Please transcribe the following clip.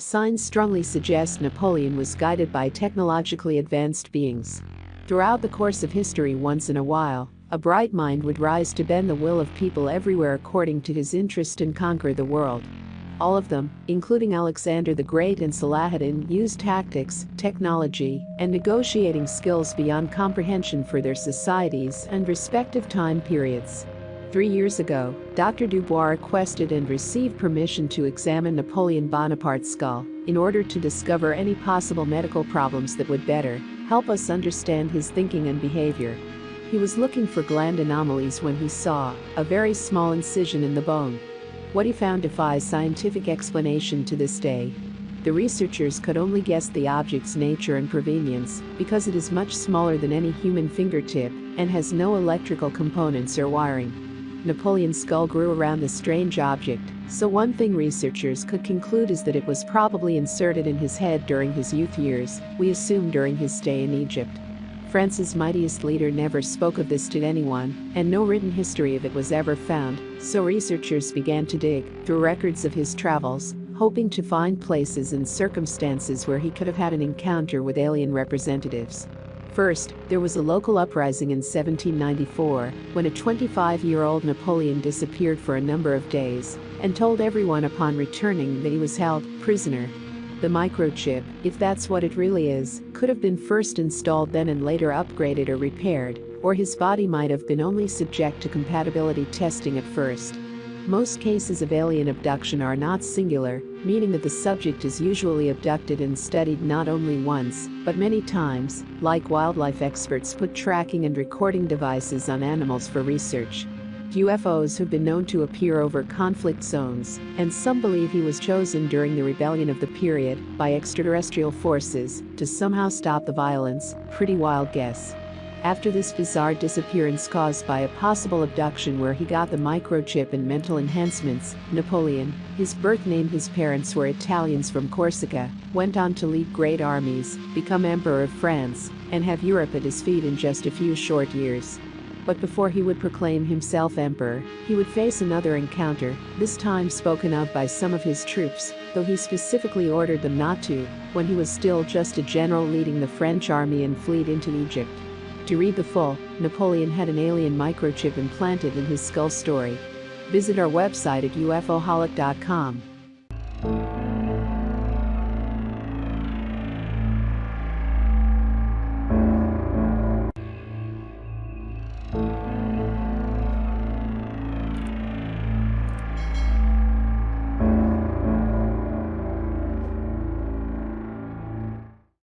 signs strongly suggest Napoleon was guided by technologically advanced beings. Throughout the course of history, once in a while, a bright mind would rise to bend the will of people everywhere according to his interest and conquer the world. All of them, including Alexander the Great and Saladin, used tactics, technology, and negotiating skills beyond comprehension for their societies and respective time periods. 3 years ago, Dr. Dubois requested and received permission to examine Napoleon Bonaparte's skull in order to discover any possible medical problems that would better help us understand his thinking and behavior. He was looking for gland anomalies when he saw a very small incision in the bone. What he found defies scientific explanation to this day. The researchers could only guess the object's nature and provenience because it is much smaller than any human fingertip and has no electrical components or wiring. Napoleon's skull grew around this strange object, so one thing researchers could conclude is that it was probably inserted in his head during his youth years, we assume during his stay in Egypt. France's mightiest leader never spoke of this to anyone, and no written history of it was ever found, so researchers began to dig through records of his travels, hoping to find places and circumstances where he could have had an encounter with alien representatives. First, there was a local uprising in 1794, when a 25-year-old Napoleon disappeared for a number of days and told everyone upon returning that he was held prisoner. The microchip, if that's what it really is, could have been first installed then and later upgraded or repaired, or his body might have been only subject to compatibility testing at first. Most cases of alien abduction are not singular, meaning that the subject is usually abducted and studied not only once, but many times. Like wildlife experts put tracking and recording devices on animals for research. UFOs have been known to appear over conflict zones, and some believe he was chosen during the rebellion of the period by extraterrestrial forces to somehow stop the violence. Pretty wild guess. After this bizarre disappearance caused by a possible abduction where he got the microchip and mental enhancements, Napoleon, his birth name, his parents were Italians from Corsica, went on to lead great armies, become Emperor of France, and have Europe at his feet in just a few short years. But before he would proclaim himself emperor, he would face another encounter, this time spoken of by some of his troops, though he specifically ordered them not to, when he was still just a general leading the French army and fleet into Egypt. To read the full, Napoleon had an alien microchip implanted in his skull story. Visit our website at UfoHolic.com.